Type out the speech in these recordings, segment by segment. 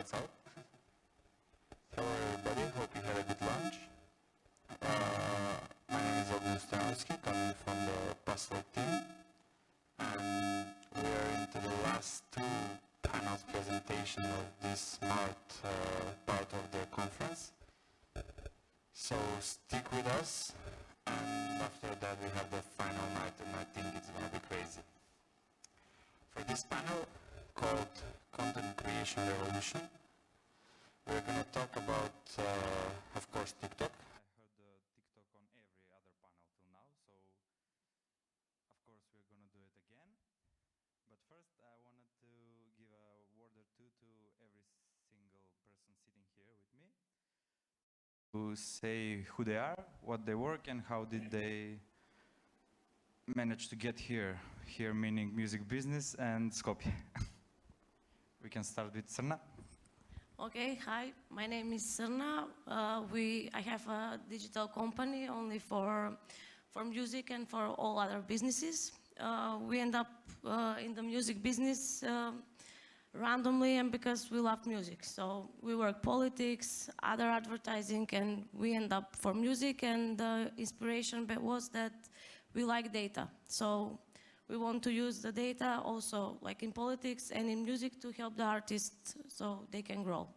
lights out. Hello everybody, hope you had a good lunch. My name is Edo coming from the Puzzle team, and we are into the last two panels presentation of this smart part of the conference. So stick with us, and after that we have the final night, and I think it's gonna be crazy. For this panel called Content Creation Revolution, we're gonna talk about, of course, TikTok. I heard TikTok on every other panel till now, so of course we're gonna do it again. But first I wanted to give a word or two to every single person sitting here with me, to say who they are, what they work, and how did they manage to get here. Here meaning music business and Skopje. We can start with Srna. Okay, hi, my name is Srna. I have a digital company only for music and for all other businesses. We end up in the music business randomly and because we love music. So we work politics, other advertising, and we end up for music, and the inspiration was that we like data. So we want to use the data also like in politics and in music to help the artists so they can grow.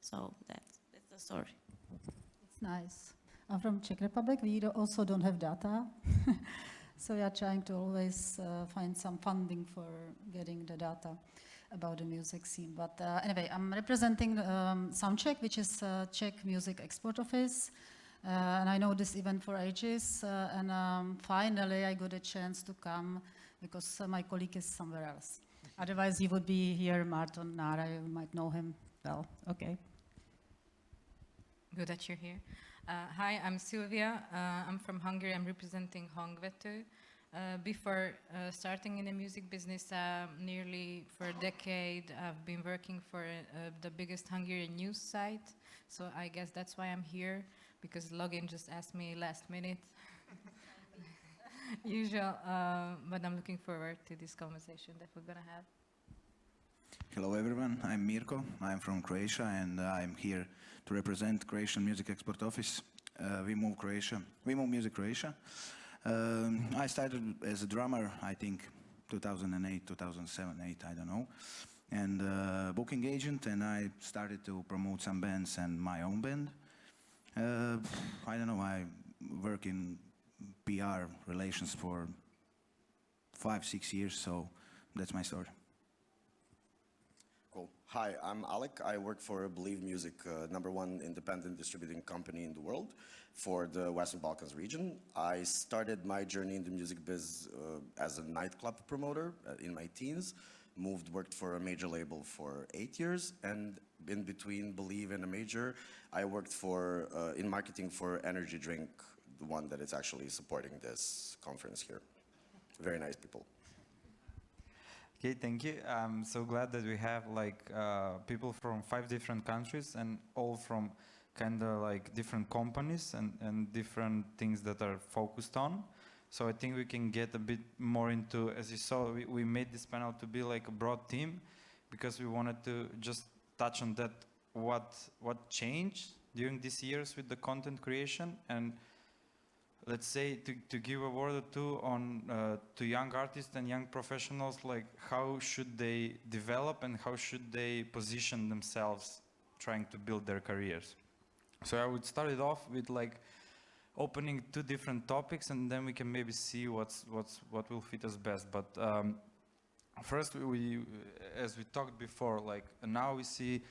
So that's the story. It's nice. I'm from Czech Republic. We also don't have data. So we are trying to always find some funding for getting the data about the music scene. But anyway, I'm representing Soundcheck, which is Czech Music Export Office. And I know this event for ages. And finally, I got a chance to come because my colleague is somewhere else. Otherwise, he would be here, Martin Nara, you might know him well. Okay. Good that you're here. Hi, I'm Szilvia. I'm from Hungary. I'm representing Hangvető. Before starting in the music business, nearly for a decade, I've been working for the biggest Hungarian news site. So I guess that's why I'm here, because Login just asked me last minute. Usual, but I'm looking forward to this conversation that we're gonna have. Hello everyone, I'm Mirko. I'm from Croatia and I'm here to represent Croatian Music Export Office. We move Music Croatia. I started as a drummer, I think 2008, 2007, 8, I don't know, and booking agent, and I started to promote some bands and my own band. I don't know, I work in PR relations for 5-6 years, so that's my story. Cool. Hi, I'm Alek. I work for Belay Music, #1 independent distributing company in the world for the Western Balkans region. I started my journey in the music biz as a nightclub promoter in my teens, worked for a major label for 8 years, and in between Believe and a major, I worked for in marketing for energy drink, the one that is actually supporting this conference here. Very nice people. Okay, thank you. I'm so glad that we have like people from 5 different countries and all from kind of like different companies and different things that are focused on. So I think we can get a bit more into, as you saw, we made this panel to be like a broad team because we wanted to just touch on that, what changed during these years with the content creation, and let's say to give a word or two on to young artists and young professionals, like how should they develop and how should they position themselves trying to build their careers. So I would start it off with like opening 2 different topics, and then we can maybe see what will fit us best. But first, as we talked before, like now we see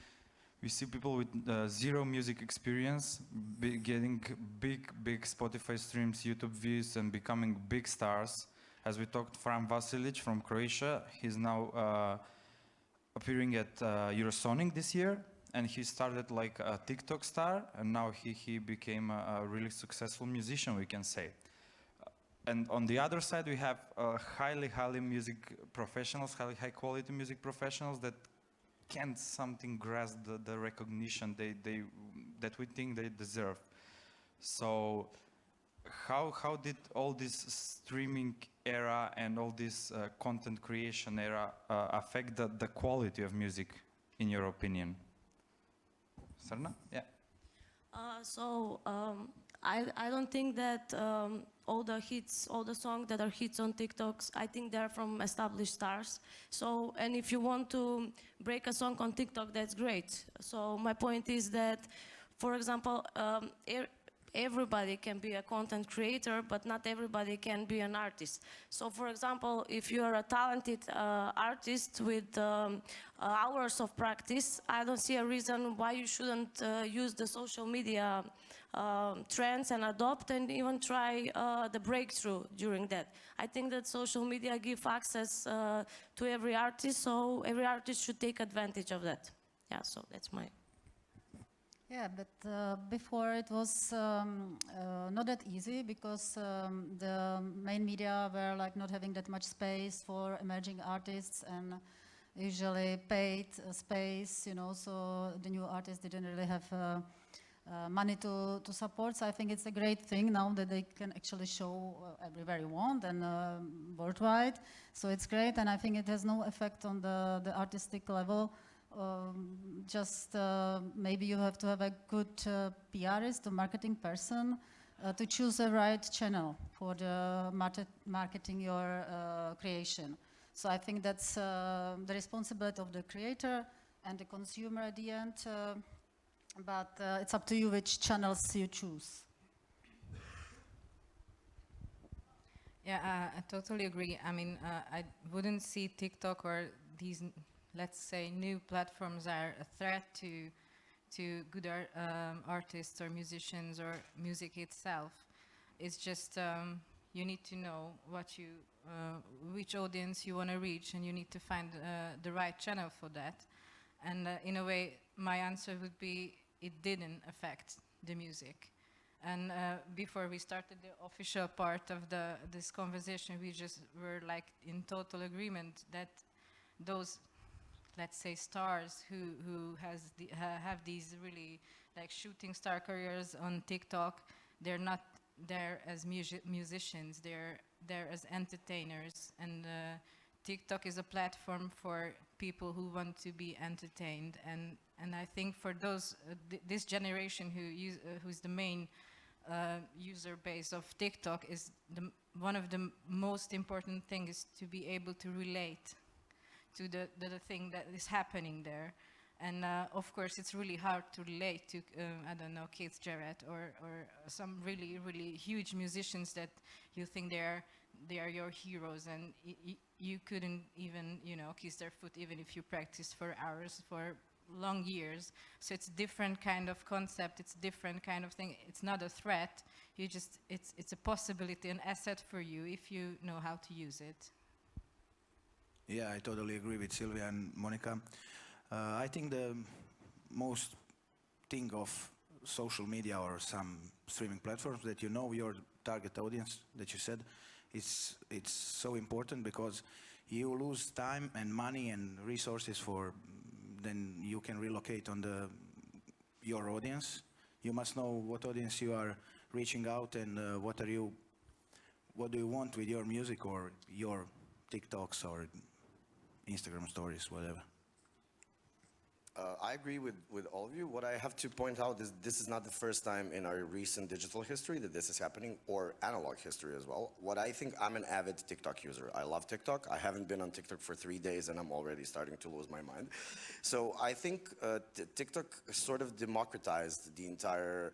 people with 0 music experience getting big Spotify streams, YouTube views, and becoming big stars. As we talked, Fran Vasilic from Croatia, he's now appearing at Eurosonic this year, and he started like a TikTok star, and now he became a really successful musician, we can say. And on the other side, we have highly music professionals, high quality music professionals that can't something grasp the recognition that we think they deserve. So how did all this streaming era and all this content creation era affect the quality of music, in your opinion? Srna? Yeah. I don't think that all the songs that are hits on TikToks, I think they're from established stars. So, and if you want to break a song on TikTok, that's great. So my point is that, for example, everybody can be a content creator, but not everybody can be an artist. So for example, if you are a talented artist with hours of practice, I don't see a reason why you shouldn't use the social media trends and adopt and even try the breakthrough during that. I think that social media give access to every artist, so every artist should take advantage of that. Yeah, so that's my... Yeah, but before it was not that easy because the main media were like not having that much space for emerging artists and usually paid space, you know, so the new artists didn't really have money to support. So I think it's a great thing now that they can actually show everywhere you want and worldwide. So it's great, and I think it has no effect on the artistic level. Just maybe you have to have a good PRist, a marketing person, to choose the right channel for the marketing your creation. So I think that's the responsibility of the creator and the consumer at the end, but it's up to you which channels you choose. Yeah, I totally agree. I mean, I wouldn't see TikTok or these, let's say, new platforms are a threat to good artists or musicians or music itself. It's just you need to know what you, which audience you want to reach, and you need to find the right channel for that. And in a way, my answer would be it didn't affect the music. And before we started the official part of this conversation, we just were like in total agreement that those, let's say, stars who have these really like shooting star careers on TikTok, they're not there as musicians, they're there as entertainers. And TikTok is a platform for people who want to be entertained. And I think for those, this generation who's the main user base of TikTok, is one of the most important things is to be able to relate to the thing that is happening there. And of course, it's really hard to relate to, I don't know, Keith Jarrett or some really, really huge musicians that you think they are your heroes, and you couldn't even, you know, kiss their foot even if you practice for hours, for long years. So it's a different kind of concept, it's a different kind of thing. It's not a threat, you just, it's a possibility, an asset for you if you know how to use it. Yeah, I totally agree with Szilvia and Monika. I think the most thing of social media or some streaming platforms that you know your target audience that you said, it's so important because you lose time and money and resources for, then you can relocate on your audience. You must know what audience you are reaching out and what do you want with your music or your TikToks or Instagram stories, whatever. I agree with all of you. What I have to point out is this is not the first time in our recent digital history that this is happening, or analog history as well. What I think, I'm an avid TikTok user. I love TikTok. I haven't been on TikTok for 3 days and I'm already starting to lose my mind. So I think TikTok sort of democratized the entire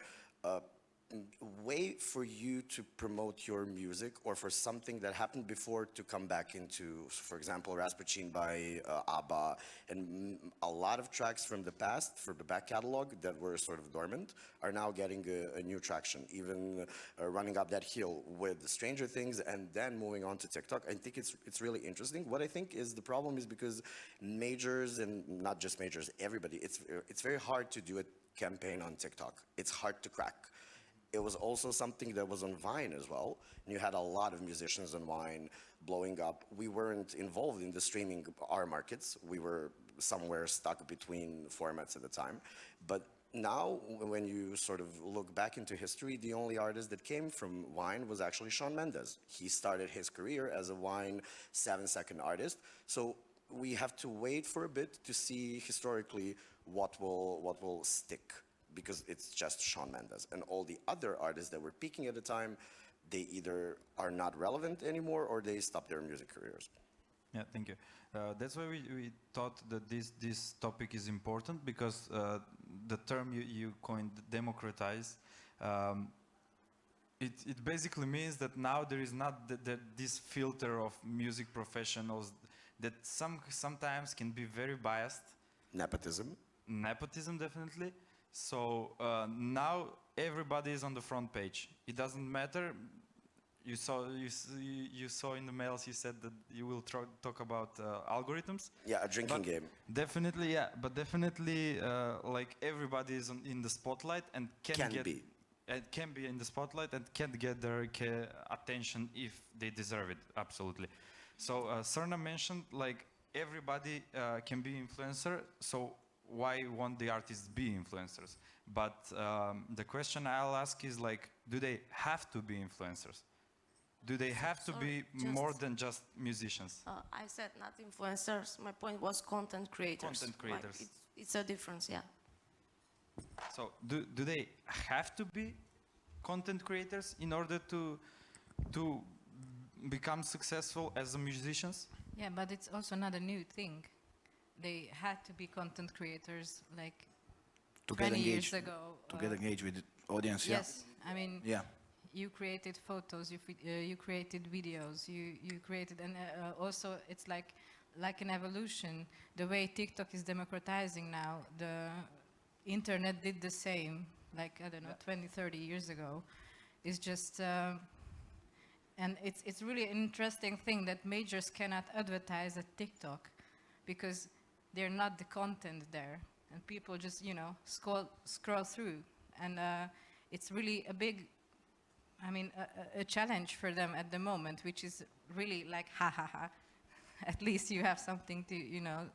way for you to promote your music, or for something that happened before to come back into, for example, Rasputin by ABBA, and a lot of tracks from the past, from the back catalog that were sort of dormant, are now getting a new traction, even running up that hill with Stranger Things and then moving on to TikTok. I think it's really interesting. What I think is the problem is because majors, and not just majors, everybody, it's very hard to do a campaign on TikTok. It's hard to crack. It was also something that was on Vine as well. And you had a lot of musicians on Vine blowing up. We weren't involved in the streaming our markets. We were somewhere stuck between formats at the time. But now, when you sort of look back into history, the only artist that came from Vine was actually Shawn Mendes. He started his career as a Vine 7-second artist. So we have to wait for a bit to see historically what will stick, because it's just Shawn Mendes, and all the other artists that were peaking at the time, they either are not relevant anymore or they stop their music careers. Yeah, thank you. That's why we thought that this topic is important, because the term you coined, democratize, it basically means that now there is not this filter of music professionals that sometimes can be very biased. Nepotism, definitely. So now everybody is on the front page. It doesn't matter. You saw in the mails, you said that you will talk about algorithms. Yeah, a drinking game. Definitely, yeah. But definitely, like, everybody is in the spotlight and can be in the spotlight and can get their attention if they deserve it. Absolutely. So Srna mentioned, like, everybody can be influencer. So why won't the artists be influencers? But the question I'll ask is, like, do they have to be influencers? Do they have to be more than just musicians? I said not influencers. My point was content creators. Content creators. Like it's a difference, yeah. So do they have to be content creators in order to become successful as musicians? Yeah, but it's also not a new thing. They had to be content creators like 20 years ago. To get engaged with the audience, yes, I mean, yeah. You created photos, you created videos, you created, and also it's like an evolution. The way TikTok is democratizing now, the internet did the same, like, I don't know, 20, 30 years ago. It's just, and it's really an interesting thing that majors cannot advertise at TikTok because they're not the content there. And people just, you know, scroll through. And it's really a big, I mean, a challenge for them at the moment, which is really like, ha ha ha. At least you have something to, you know.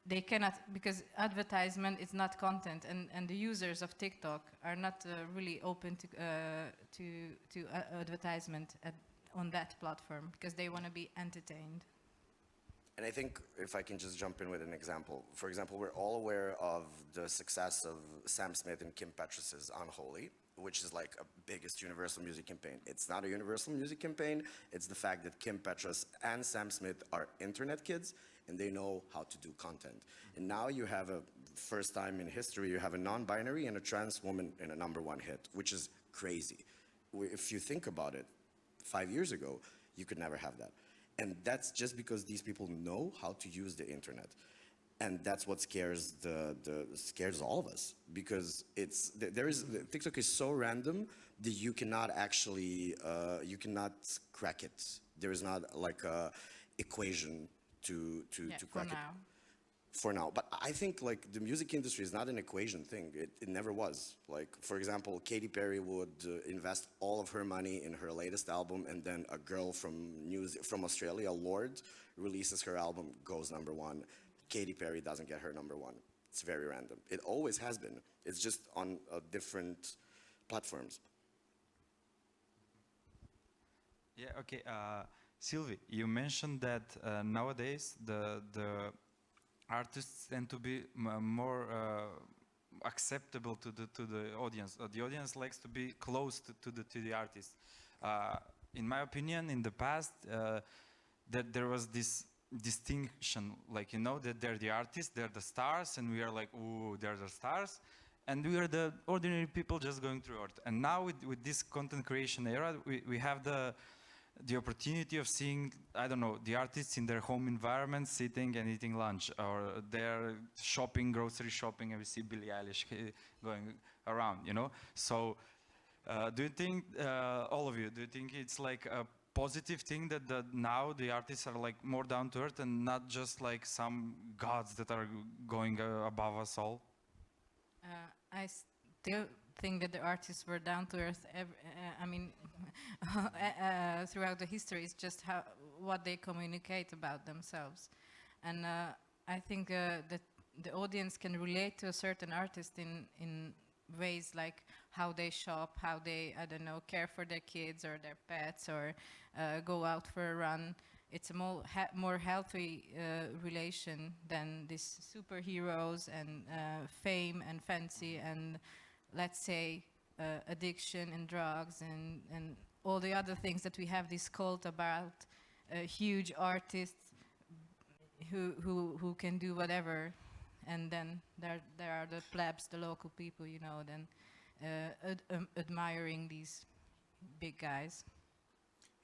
They cannot, because advertisement is not content, and the users of TikTok are not really open to advertisement on that platform because they want to be entertained. And I think if I can just jump in with an example. For example, we're all aware of the success of Sam Smith and Kim Petras' Unholy, which is like a biggest universal music campaign. It's not a universal music campaign. It's the fact that Kim Petras and Sam Smith are internet kids and they know how to do content. And now you have a first time in history, you have a non-binary and a trans woman in a #1 hit, which is crazy. If you think about it, 5 years ago, you could never have that. And that's just because these people know how to use the internet. And that's what scares scares all of us, because TikTok is so random that you cannot actually you cannot crack it. There is not like a equation to crack it. For now. But I think like the music industry is not an equation thing. It never was. Like, for example, Katy Perry would invest all of her money in her latest album, and then a girl from Australia, Lorde, releases her album, goes #1. Katy Perry doesn't get her #1. It's very random. It always has been. It's just on different platforms. Yeah, okay. Szilvia, you mentioned that nowadays the artists tend to be more acceptable to the audience. The audience likes to be close to the artist. In my opinion, in the past, that there was this distinction, like, you know, that they're the artists, they're the stars, and we are like, ooh, they're the stars, and we are the ordinary people just going through art. And now with this content creation era, we have the opportunity of seeing, I don't know, the artists in their home environment sitting and eating lunch, or they're shopping, grocery shopping, and we see Billie Eilish going around, you know? So do you think, all of you, do you think it's like a positive thing that now the artists are like more down to earth and not just like some gods that are going above us all? I still think that the artists were down to earth. I mean, throughout the history, it's just what they communicate about themselves, and I think that the audience can relate to a certain artist in ways like how they shop, how they, I don't know, care for their kids or their pets, or go out for a run. it's a more healthy relation than these superheroes and fame and fancy and, let's say, addiction and drugs and all the other things that we have this cult about huge artists who can do whatever, and then there are the plebs, the local people, you know, then admiring these big guys.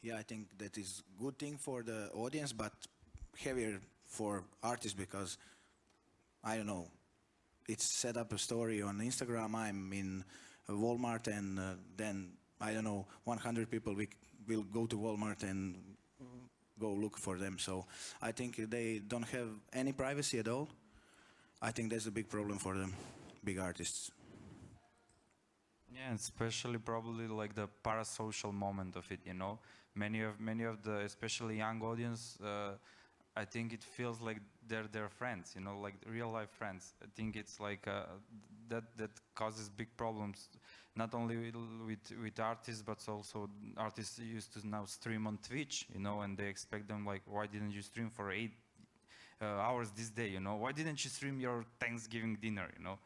Yeah, I think that is good thing for the audience, but heavier for artists because, I don't know, it's set up a story on Instagram, I'm in Walmart, and then, I don't know, 100 people will go to Walmart and go look for them. So I think they don't have any privacy at all. I think that's a big problem for them, big artists. Yeah, especially probably like the parasocial moment of it, you know. Many of the, especially young audience, I think it feels like they're their friends, you know, like real life friends. I think it's like that causes big problems, not only with artists, but also artists used to now stream on Twitch, you know, and they expect them like, why didn't you stream for 8 hours this day, you know? Why didn't you stream your Thanksgiving dinner, you know?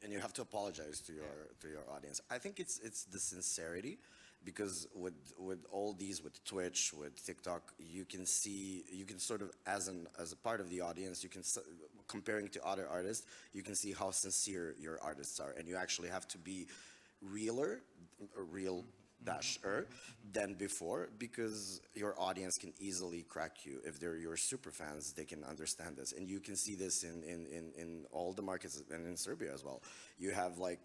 And you have to apologize to your audience. I think it's the sincerity, because with all these, with Twitch, with TikTok, you can sort of as a part of the audience, you can comparing to other artists, you can see how sincere your artists are, and you actually have to be real than before, because your audience can easily crack you. If they're your super fans, they can understand this, and you can see this in all the markets and in Serbia as well. You have like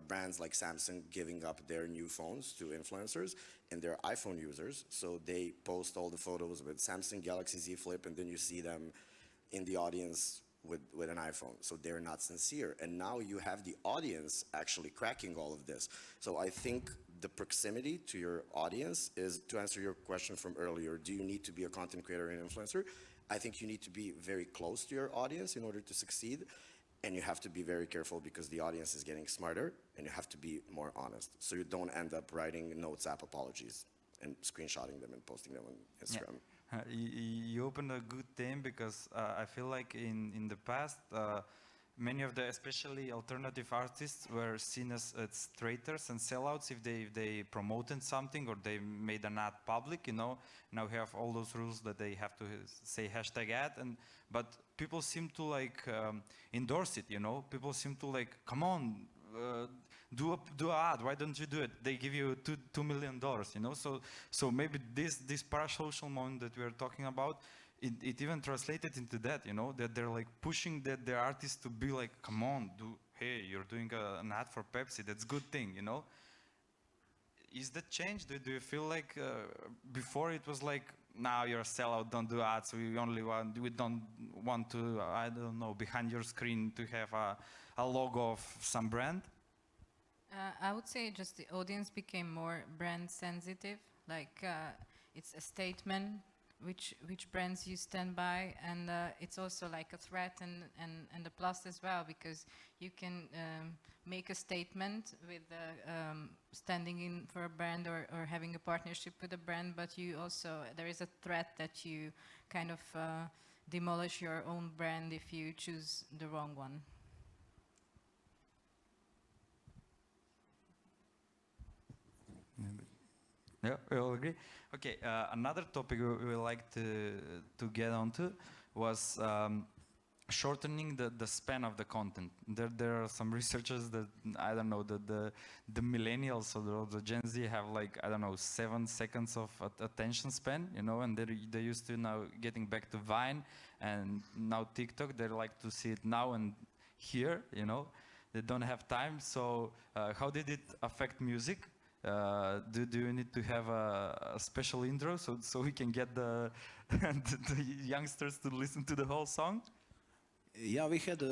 brands like Samsung giving up their new phones to influencers, and they're iPhone users, so they post all the photos with Samsung Galaxy Z Flip, and then you see them in the audience with an iPhone. So they're not sincere, and now you have the audience actually cracking all of this. So I think the proximity to your audience is, to answer your question from earlier, do you need to be a content creator and influencer? I think you need to be very close to your audience in order to succeed, and you have to be very careful because the audience is getting smarter, and you have to be more honest, so you don't end up writing notes app apologies and screenshotting them and posting them on Instagram. Yeah. You opened a good theme, because I feel like in the past, many of the, especially alternative artists, were seen as traitors and sellouts if they promoted something or they made an ad public, you know. Now we have all those rules that they have to say #ad, but people seem to like endorse it, you know. People seem to like, come on, do an ad, why don't you do it? They give you $2 million, you know. So maybe this parasocial moment that we are talking about, it even translated into that, you know, that they're like pushing their artists to be like, come on, hey, you're doing an ad for Pepsi, that's a good thing, you know. Is that changed? Do you feel like before it was like, now you're a sellout, don't do ads, we don't want to, I don't know, behind your screen to have a logo of some brand? I would say just the audience became more brand sensitive, like it's a statement which brands you stand by, and it's also like a threat and a plus as well, because you can make a statement with standing in for a brand or having a partnership with a brand, but you also, there is a threat that you kind of demolish your own brand if you choose the wrong one. Yeah, we all agree. Okay, another topic we like to get onto was shortening the span of the content. There are some researchers that, I don't know, the millennials or the Gen Z have like, I don't know, 7 seconds of attention span, you know, and they used to now getting back to Vine and now TikTok. They like to see it now and here, you know. They don't have time. So how did it affect music? Do you need to have a special intro so we can get the youngsters to listen to the whole song? Yeah, we had,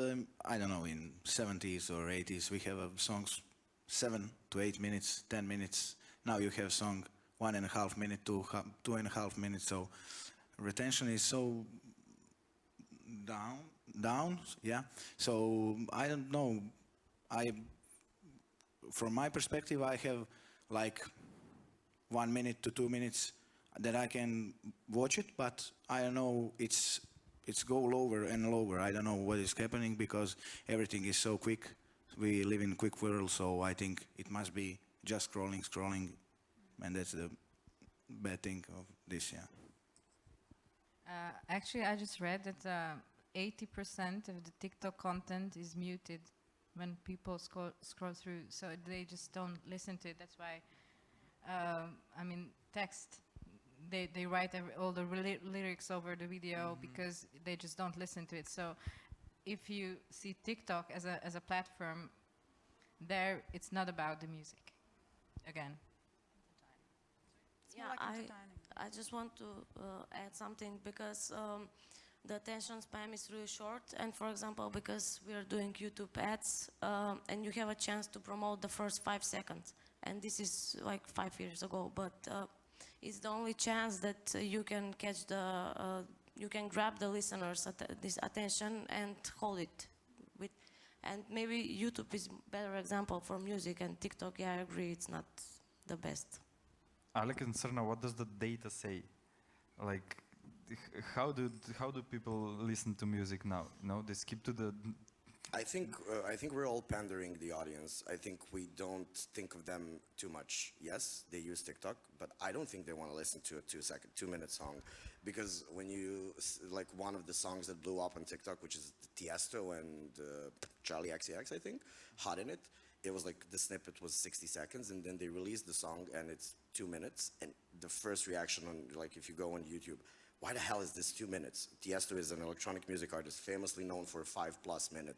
I don't know, in 70s or 80s, we have songs 7 to 8 minutes, 10 minutes. Now you have song 1.5 minutes to 2.5 minutes. So retention is so down, yeah. So I don't know. From my perspective, I have like 1 minute to 2 minutes that I can watch it, but I don't know, it's go lower and lower. I don't know what is happening because everything is so quick. We live in a quick world, so I think it must be just scrolling, and that's the bad thing of this, yeah. Actually, I just read that 80% of the TikTok content is muted when people scroll through, so they just don't listen to it. That's why, I mean, text, they write all the lyrics over the video because they just don't listen to it. So if you see TikTok as a platform, there it's not about the music, again. Yeah, I just want to add something because the attention span is really short, and for example, because we are doing YouTube ads, and you have a chance to promote the first 5 seconds, and this is like 5 years ago, but it's the only chance that you can catch you can grab the listeners' this attention and hold it. And maybe YouTube is better example for music, and TikTok, yeah, I agree, it's not the best. Alek and Srna, what does the data say? Like, how do people listen to music now? No, they skip to the. I think we're all pandering the audience. I think we don't think of them too much. Yes, they use TikTok, but I don't think they want to listen to a 2-minute song, because when you like one of the songs that blew up on TikTok, which is Tiesto and Charlie XCX, I think, Hot in It. It was like the snippet was 60 seconds, and then they released the song, and it's 2 minutes. And the first reaction on, like, if you go on YouTube, why the hell is this 2 minutes? Tiesto is an electronic music artist, famously known for a 5+ minute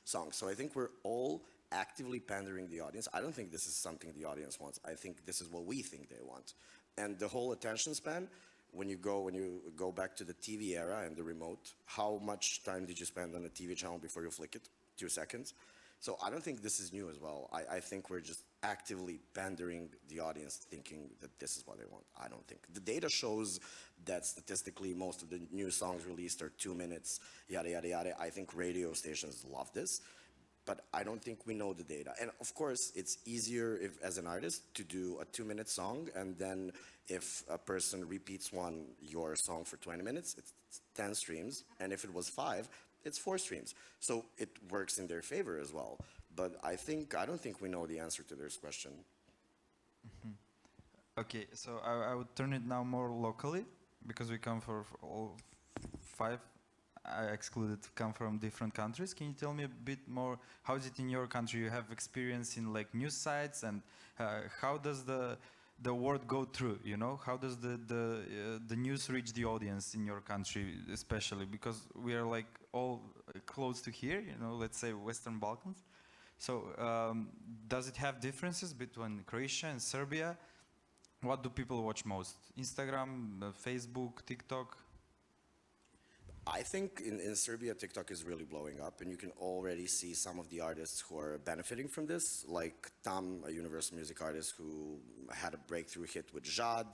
song. So I think we're all actively pandering the audience. I don't think this is something the audience wants. I think this is what we think they want. And the whole attention span, when you go back to the TV era and the remote, how much time did you spend on a TV channel before you flick it? 2 seconds. So I don't think this is new as well. I think we're just actively pandering the audience, thinking that this is what they want. I don't think. The data shows that statistically most of the new songs released are 2 minutes, yada, yada, yada. I think radio stations love this, but I don't think we know the data. And of course, it's easier if, as an artist, to do a 2-minute song, and then if a person repeats your song for 20 minutes, it's 10 streams, and if it was 5, it's 4 streams. So it works in their favor as well. But I don't think we know the answer to this question. Okay, so I would turn it now more locally, because we come for all 5, I excluded, come from different countries. Can you tell me a bit more, how is it in your country? You have experience in like news sites, and how does the word go through, you know? How does the news reach the audience in your country, especially? Because we are like all close to here, you know, let's say Western Balkans. So does it have differences between Croatia and Serbia? What do people watch most? Instagram, Facebook, TikTok? I think in Serbia, TikTok is really blowing up, and you can already see some of the artists who are benefiting from this, like Tam, a universal music artist who had a breakthrough hit with Jad,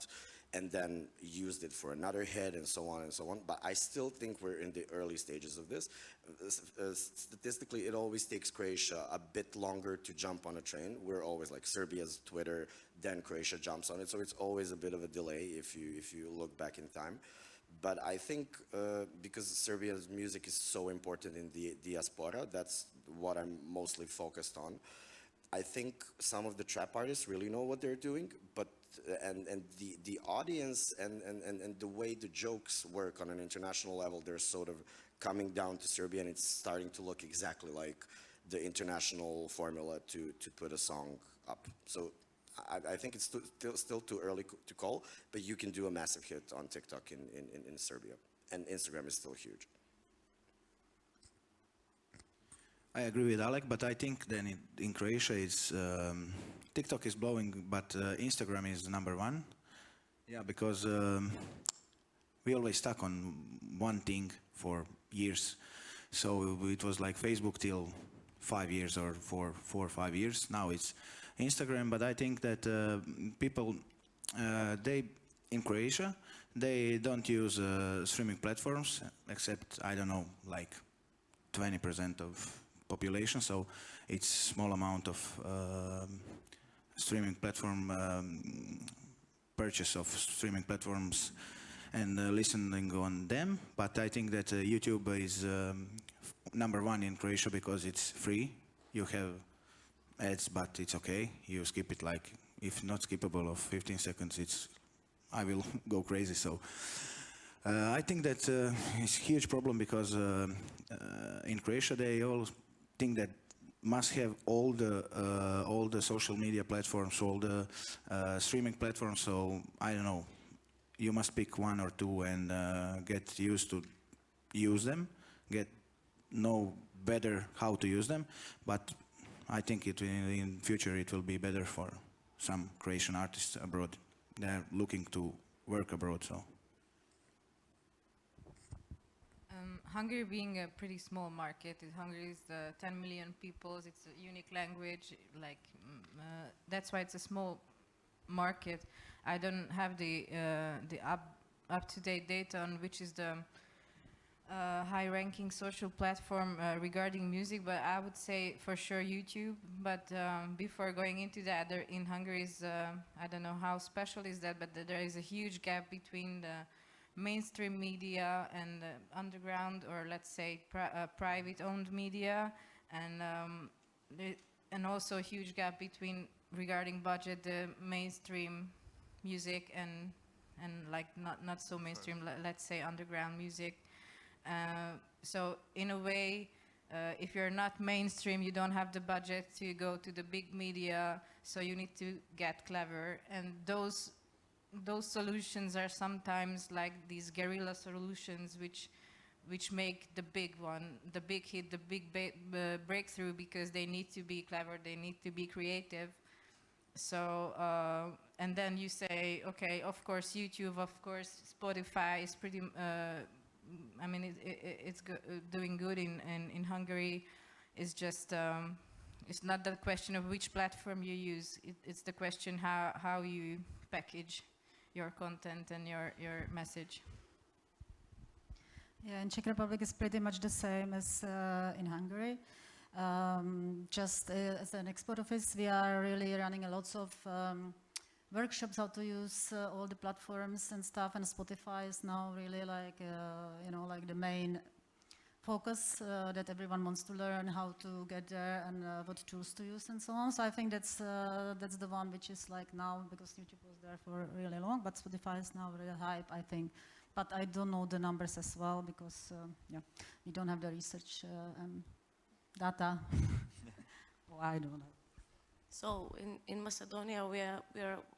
and then used it for another hit, and so on and so on. But I still think we're in the early stages of this. Statistically, it always takes Croatia a bit longer to jump on a train. We're always like Serbia's Twitter, then Croatia jumps on it, so it's always a bit of a delay if you look back in time. But I think because Serbia's music is so important in the diaspora, that's what I'm mostly focused on. I think some of the trap artists really know what they're doing, but and the audience and the way the jokes work on an international level, they're sort of coming down to Serbia, and it's starting to look exactly like the international formula to put a song up. So I think it's still too early to call, but you can do a massive hit on TikTok in Serbia, and Instagram is still huge. I agree with Alek, but I think then in Croatia it's TikTok is blowing, but Instagram is number 1. Yeah, because we always stuck on one thing for years. So it was like Facebook till 5 years or 4 or 5 years. Now it's Instagram, but I think that people, they in Croatia, they don't use streaming platforms, except, I don't know, like 20% of population, so it's small amount of streaming platform per purchase of streaming platforms and listening on them. But I think that YouTube is number one in Croatia because it's free. You have ads, but it's okay. You skip it like, if not skippable of 15 seconds, I will go crazy. So I think that it's a huge problem because in Croatia they all think that must have all the social media platforms, all the streaming platforms. So I don't know. You must pick one or two and get used to use them, know better how to use them. But I think in future it will be better for some Croatian artists abroad. They're looking to work abroad. So. Hungary being a pretty small market, Hungary is 10 million people, it's a unique language, like that's why it's a small market. I don't have the up-to-date data on which is the high-ranking social platform regarding music, but I would say for sure YouTube. But before going into that, there in Hungary is, I don't know how special is that, but there is a huge gap between the mainstream media and underground, or let's say private-owned media, and also a huge gap between regarding budget, the mainstream music and like not so mainstream, let's say underground music. So in a way, if you're not mainstream, you don't have the budget to go to the big media, so you need to get clever, and those solutions are sometimes like these guerrilla solutions which make the big one, the big hit, the big breakthrough, because they need to be clever, they need to be creative. So and then you say, okay, of course YouTube, of course Spotify is pretty I mean it's doing good in Hungary. It's just it's not the question of which platform you use, it's the question how you package your content and your message. Yeah, in Czech Republic is pretty much the same as in Hungary. Just as an export office, we are really running a lots of workshops how to use all the platforms and stuff, and Spotify is now really like like the main focus that everyone wants to learn how to get there and what tools to use and so on. So I think that's the one which is like now, because YouTube was there for really long, but Spotify is now really hype, I think. But I don't know the numbers as well because we don't have the research data. Well, I don't know. So in Macedonia we are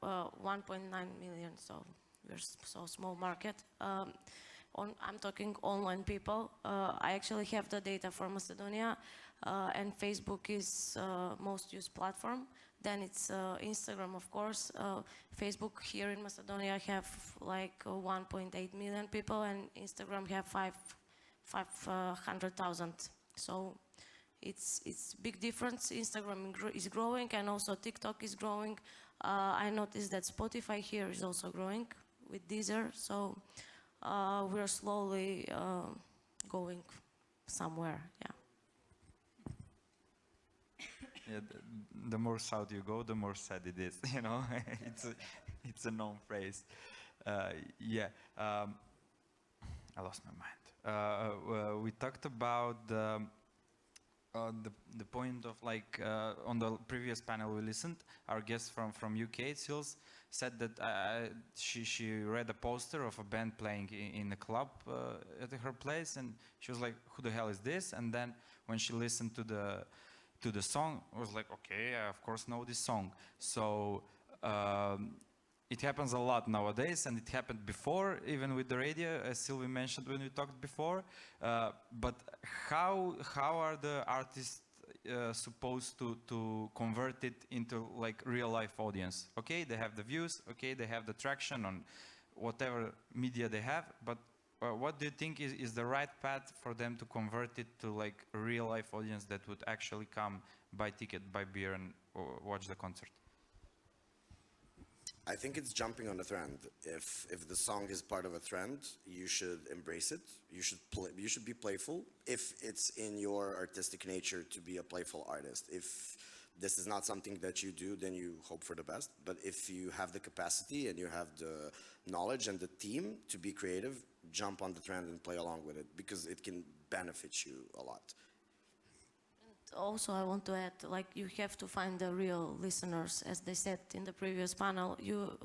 1.9 million, so we're so small market. I'm talking online people. I actually have the data for Macedonia, and Facebook is most used platform. Then it's Instagram, of course. Facebook here in Macedonia have like 1.8 million people, and Instagram have 500,000. So it's big difference. Instagram is growing, and also TikTok is growing. I noticed that Spotify here is also growing with Deezer. So we're slowly going somewhere. Yeah. Yeah, the more south you go, the more sad it is. You know, it's a known phrase. Yeah, I lost my mind. We talked about the point of like on the previous panel we listened. Our guest from UK, Sils, said that she read a poster of a band playing in a club at her place, and she was like, "Who the hell is this?" And then when she listened to the song, I was like, okay, I of course know this song. So it happens a lot nowadays, and it happened before, even with the radio, as Szilvia mentioned when we talked before. But how are the artists supposed to convert it into like real life audience? Okay, they have the views, okay, they have the traction on whatever media they have, but what do you think is the right path for them to convert it to like a real life audience that would actually come, buy ticket, buy beer, and watch the concert? I think it's jumping on a trend. If the song is part of a trend, you should embrace it. You should be playful. If it's in your artistic nature to be a playful artist, if this is not something that you do, then you hope for the best. But if you have the capacity and you have the knowledge and the team to be creative, jump on the trend and play along with it, because it can benefit you a lot. Also, I want to add, like, you have to find the real listeners, as they said in the previous panel. You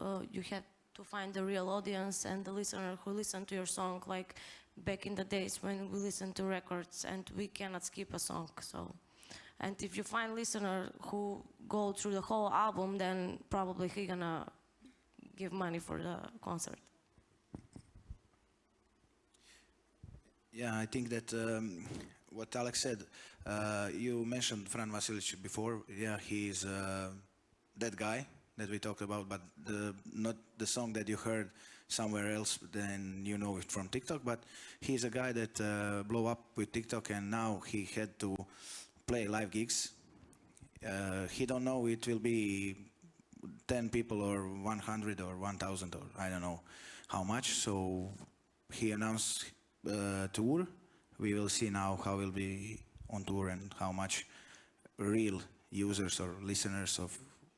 have to find the real audience and the listener who listen to your song, like back in the days when we listened to records and we cannot skip a song. So, and if you find listener who go through the whole album, then probably he gonna give money for the concert. Yeah, I think that what Alek said, you mentioned Fran Vasilic before. Yeah, he's that guy that we talked about, but not the song that you heard somewhere else, then you know it from TikTok. But he's a guy that blew up with TikTok, and now he had to play live gigs. He don't know it will be 10 people or 100 or 1,000 or I don't know how much. So he announced tour. We will see now how will be on tour and how much real users or listeners of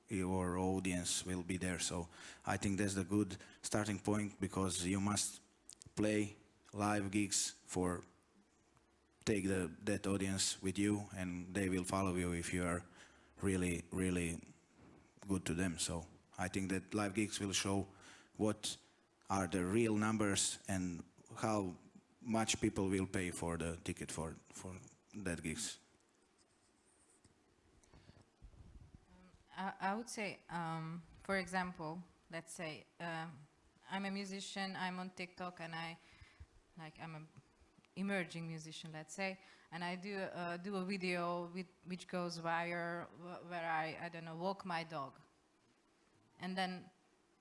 your audience will be there. So I think that's the good starting point, because you must play live gigs for take that audience with you, and they will follow you if you are really, really good to them. So I think that live gigs will show what are the real numbers and how much people will pay for the ticket for that gigs. I would say, for example, let's say I'm a musician, I'm on TikTok, and I'm an emerging musician, let's say, and I do a video which goes viral where I don't know, walk my dog, and then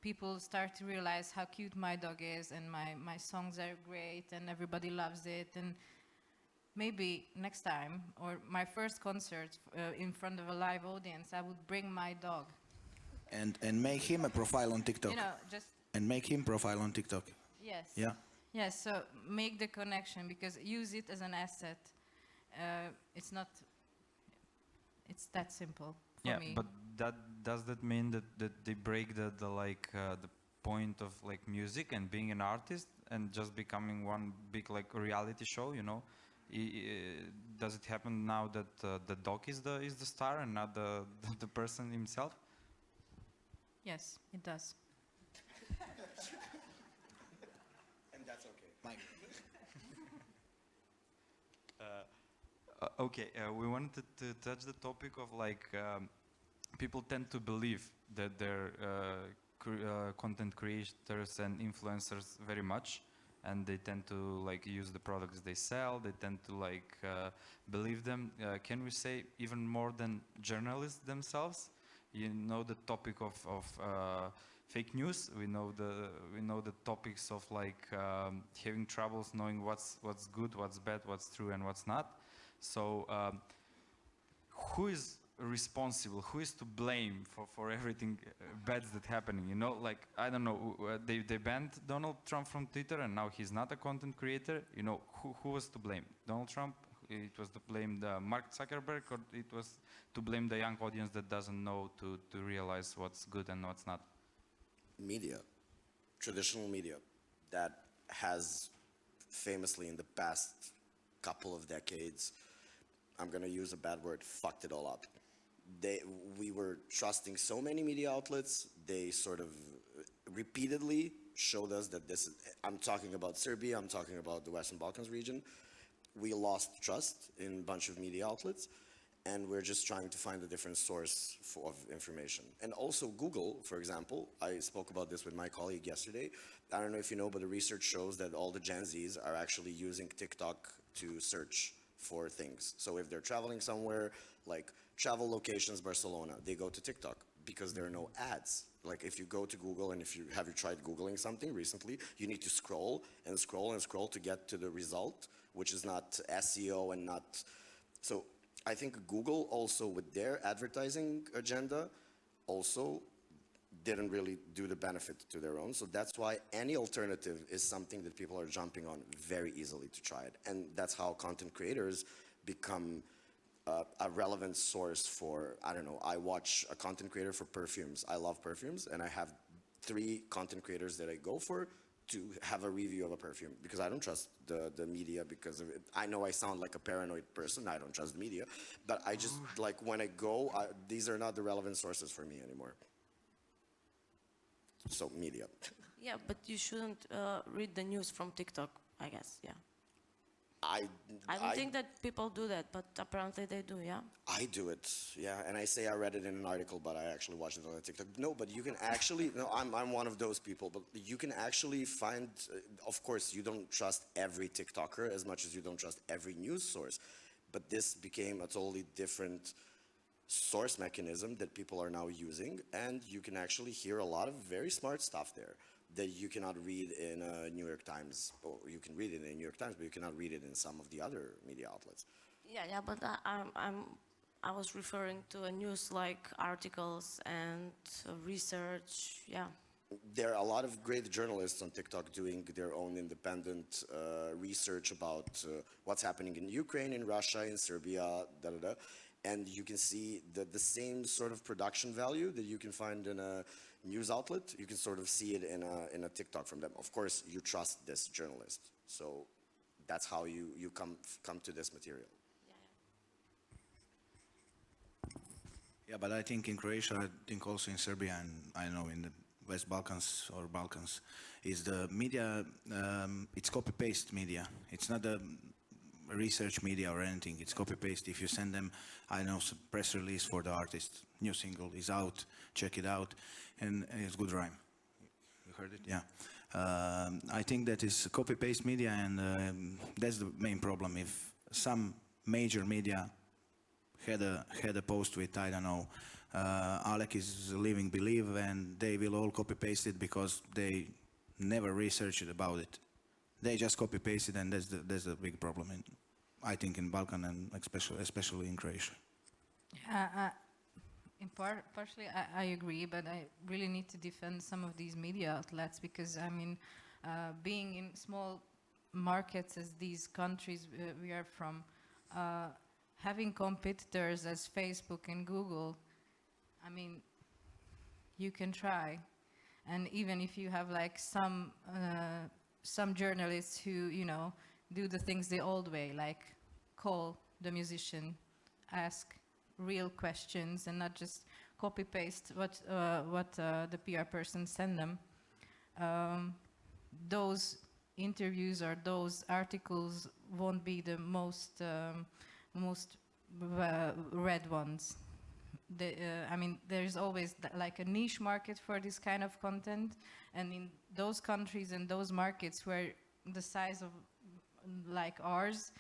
people start to realize how cute my dog is, and my songs are great, and everybody loves it, and maybe next time, or my first concert in front of a live audience, I would bring my dog. And make him a profile on TikTok. You know, just... And make him profile on TikTok. Yes. Yeah. Yes, so make the connection, because use it as an asset. It's that simple for me. Yeah, but does that mean that they break the point of like music and being an artist and just becoming one big like reality show, you know? Does it happen now that the dog is the star and not the person himself? Yes, it does. And that's okay. Mike. Okay, we wanted to touch the topic of like people tend to believe that they're content creators and influencers very much, and they tend to like use the products they sell. They tend to like believe them. Can we say even more than journalists themselves? You know the topic of fake news. We know the topics of like having troubles knowing what's good, what's bad, what's true, and what's not. So who is responsible? Who is to blame for everything bad that's happening? You know, like I don't know. They banned Donald Trump from Twitter, and now he's not a content creator. You know, who was to blame? Donald Trump? It was to blame the Mark Zuckerberg, or it was to blame the young audience that doesn't know to realize what's good and what's not? Media, traditional media, that has famously in the past couple of decades, I'm gonna use a bad word, fucked it all up. We were trusting so many media outlets, they sort of repeatedly showed us that this is, I'm talking about Serbia, I'm talking about the Western Balkans region. We lost trust in a bunch of media outlets, and we're just trying to find a different source of information. And also Google, for example, I spoke about this with my colleague yesterday. I don't know if you know, but the research shows that all the Gen Zs are actually using TikTok to search for things. So if they're traveling somewhere, like travel locations Barcelona, they go to TikTok because there are no ads. Like if you go to Google, and have you tried Googling something recently, you need to scroll and scroll and scroll to get to the result, which is not SEO and not, so I think Google also with their advertising agenda also didn't really do the benefit to their own. So that's why any alternative is something that people are jumping on very easily to try it. And that's how content creators become a relevant source for, I don't know, I watch a content creator for perfumes. I love perfumes, and I have 3 content creators that I go for to have a review of a perfume, because I don't trust the media because of it. I know I sound like a paranoid person. I don't trust the media, but I just, like, when I go, these are not the relevant sources for me anymore. So media. Yeah, but you shouldn't read the news from TikTok, I guess, yeah. I don't think that people do that, but apparently they do, yeah? I do it, yeah, and I say I read it in an article, but I actually watched it on TikTok. No, but you can actually, no, I'm one of those people, but you can actually find, of course, you don't trust every TikToker as much as you don't trust every news source, but this became a totally different source mechanism that people are now using, and you can actually hear a lot of very smart stuff there that you cannot read in New York Times, or you can read it in New York Times, but you cannot read it in some of the other media outlets. Yeah, but I was referring to news like articles and research, yeah. There are a lot of great journalists on TikTok doing their own independent research about what's happening in Ukraine, in Russia, in Serbia, and you can see the same sort of production value that you can find in a news outlet. You can sort of see it in a TikTok from them. Of course, you trust this journalist, so that's how you come to this material. Yeah, but I think in Croatia, I think also in Serbia, and I know in the West Balkans or Balkans, is the media, it's copy-paste media. It's not a research media or anything, it's copy-paste. If you send them, I know, some press release for the artist, new single is out, check it out, and it's good rhyme. You heard it? Yeah. I think that is copy-paste media, and that's the main problem. If some major media had a post with, I don't know, Alek is leaving Believe, and they will all copy-paste it because they never researched about it. They just copy-paste it, and that's a big problem, I think, in Balkan, and especially in Croatia. Partially, I agree, but I really need to defend some of these media outlets because, I mean, being in small markets as these countries we are from, having competitors as Facebook and Google, I mean, you can try. And even if you have like some journalists who, you know, do the things the old way, like call the musician, ask real questions and not just copy paste what the PR person send them. Those interviews or those articles won't be the most read ones. I mean, there's always like a niche market for this kind of content, and in those countries and those markets where the size of like ours,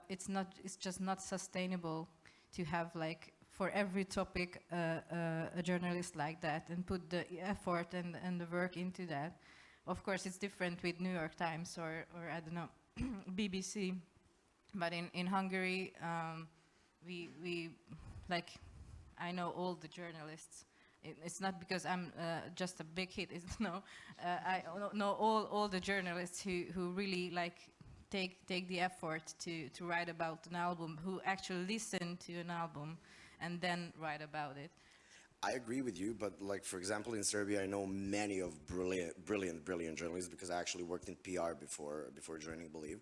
it's just not sustainable to have like for every topic a journalist like that and put the effort and the work into that. Of course, it's different with New York Times or I don't know, BBC, but in Hungary, we like, I know all the journalists. It's not because I'm just a big hit. It's no, I know all the journalists who really like take the effort to write about an album, who actually listen to an album and then write about it. I agree with you, but like, for example, in Serbia, I know many of brilliant journalists because I actually worked in PR before joining Believe.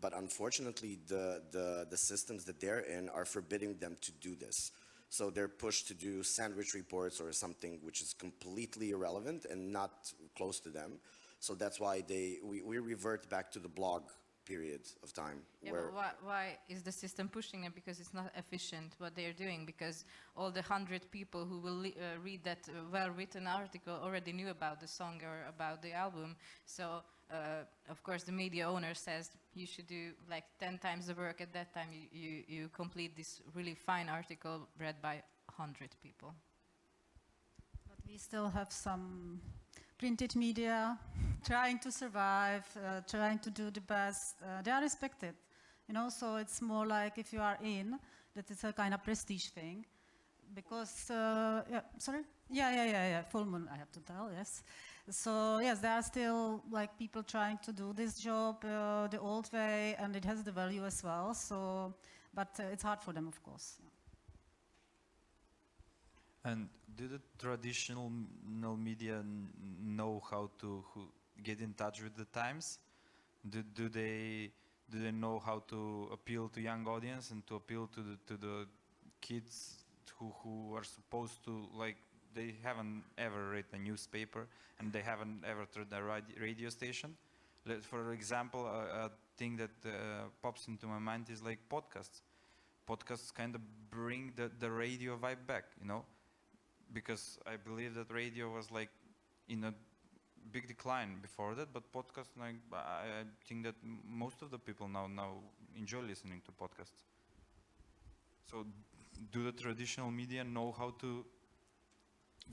But unfortunately, the systems that they're in are forbidding them to do this. So they're pushed to do sandwich reports or something which is completely irrelevant and not close to them. So that's why we revert back to the blog period of time. Yeah, but why is the system pushing it? Because it's not efficient what they're doing, because all the 100 people who will read that well-written article already knew about the song or about the album. So of course the media owner says you should do like 10 times the work. At that time you complete this really fine article read by 100 people. But we still have some printed media trying to survive, trying to do the best. They are respected, you know, so it's more like if you are in, that it's a kind of prestige thing. Because, yeah, sorry? Yeah, full moon, I have to tell, yes. So, yes, there are still like people trying to do this job the old way, and it has the value as well. So, but it's hard for them, of course. And do the traditional media know how to get in touch with the times? Do they know how to appeal to young audience and to appeal to the kids who are supposed to, like, they haven't ever read a newspaper and they haven't ever tried a radio station? For example, a thing that pops into my mind is like podcasts. Podcasts kind of bring the radio vibe back, you know, because I believe that radio was like in a big decline before that, but podcasts, like, I think that most of the people now enjoy listening to podcasts. So do the traditional media know how to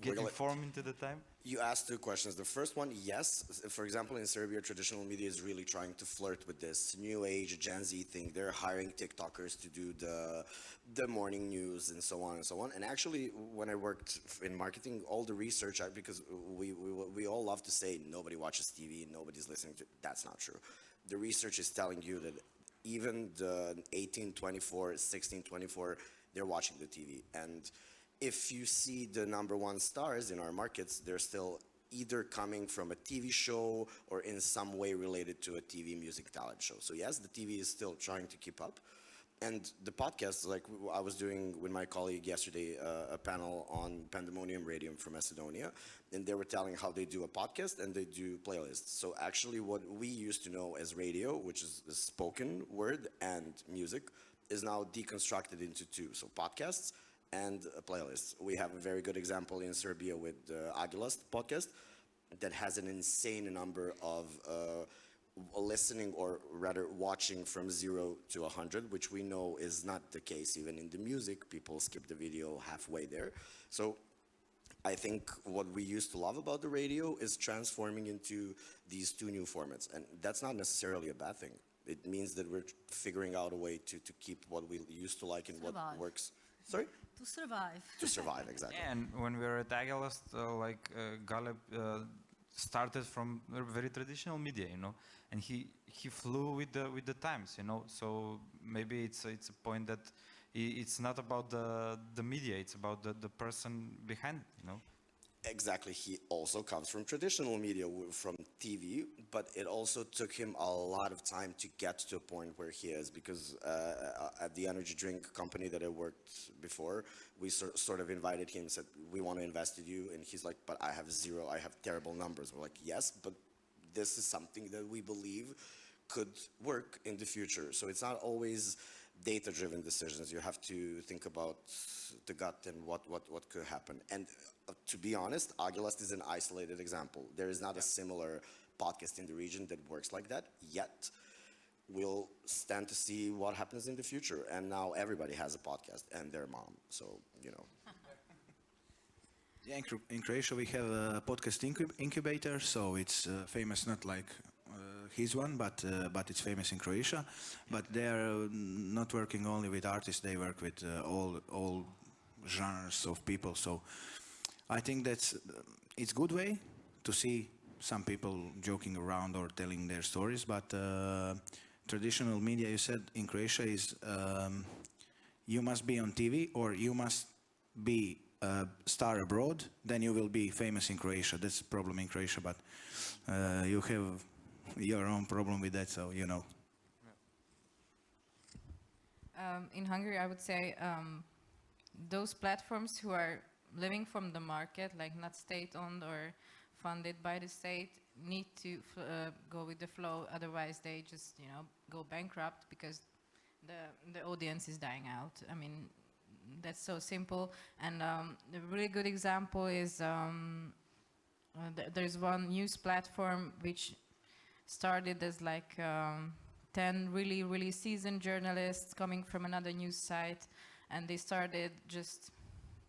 get informed into the time? You asked two questions. The first one, yes. For example, in Serbia, traditional media is really trying to flirt with this new age Gen Z thing. They're hiring TikTokers to do the morning news and so on and so on. And actually, when I worked in marketing, all the research, because we all love to say nobody watches TV, nobody's listening to. That's not true. The research is telling you that even the 18-24, 16-24, they're watching the TV. And if you see the #1 stars in our markets, they're still either coming from a TV show or in some way related to a TV music talent show. So yes, the TV is still trying to keep up. And the podcasts, like I was doing with my colleague yesterday, a panel on Pandemonium Radio from Macedonia, and they were telling how they do a podcast and they do playlists. So actually what we used to know as radio, which is the spoken word and music, is now deconstructed into two. So podcasts and playlists. We have a very good example in Serbia with the Agilast podcast that has an insane number of listening, or rather watching, from 0 to 100, which we know is not the case even in the music. People skip the video halfway there. So I think what we used to love about the radio is transforming into these two new formats, and that's not necessarily a bad thing. It means that we're figuring out a way to keep what we used to like and what works. Sorry? To survive. To survive, exactly. And when we were at Agilast, Galeb started from a very traditional media, you know, and he flew with the times, you know. So maybe it's a point that it's not about the media, it's about the person behind, you know. Exactly. He also comes from traditional media, from TV, but it also took him a lot of time to get to a point where he is, because at the energy drink company that I worked before, we sort of invited him and said, we want to invest in you. And he's like, but I have zero, I have terrible numbers. We're like, yes, but this is something that we believe could work in the future. So it's not always data-driven decisions. You have to think about the gut and what could happen. And to be honest, Agilast is an isolated example. There is not a similar podcast in the region that works like that yet. We'll stand to see what happens in the future. And now everybody has a podcast and their mom. So, you know. Yeah, in Croatia we have a podcast incubator, so it's famous, not like his one, but it's famous in Croatia. But they are not working only with artists; they work with all genres of people. So I think it's good way to see some people joking around or telling their stories. But traditional media, you said in Croatia, is you must be on TV or you must be a star abroad, then you will be famous in Croatia. That's the problem in Croatia, but you have your own problem with that, so you know. In Hungary, I would say those platforms who are living from the market, like not state-owned or funded by the state, need to go with the flow. Otherwise, they just, you know, go bankrupt because the audience is dying out. I mean, that's so simple. And a really good example is there's one news platform which started as like 10 really seasoned journalists coming from another news site, and they started just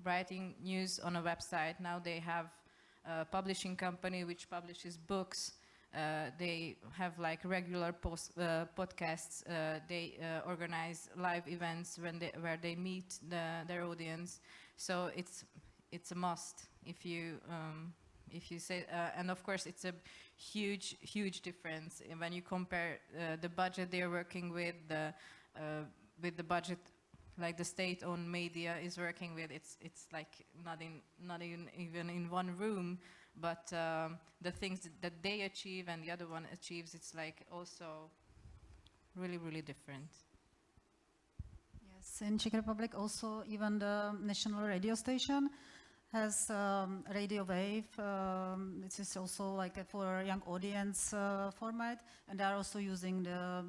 writing news on a website. Now they have a publishing company which publishes books. They have like regular podcasts. They organize live events where they meet their audience. So it's a must if you say, and of course it's a huge difference when you compare the budget they're working with, the with the budget like the state-owned media is working with, it's like not even in one room, but the things that they achieve and the other one achieves, it's like also really, really different. Yes, in Czech Republic also even the national radio station has radio wave. It is also like for a young audience format, and they are also using the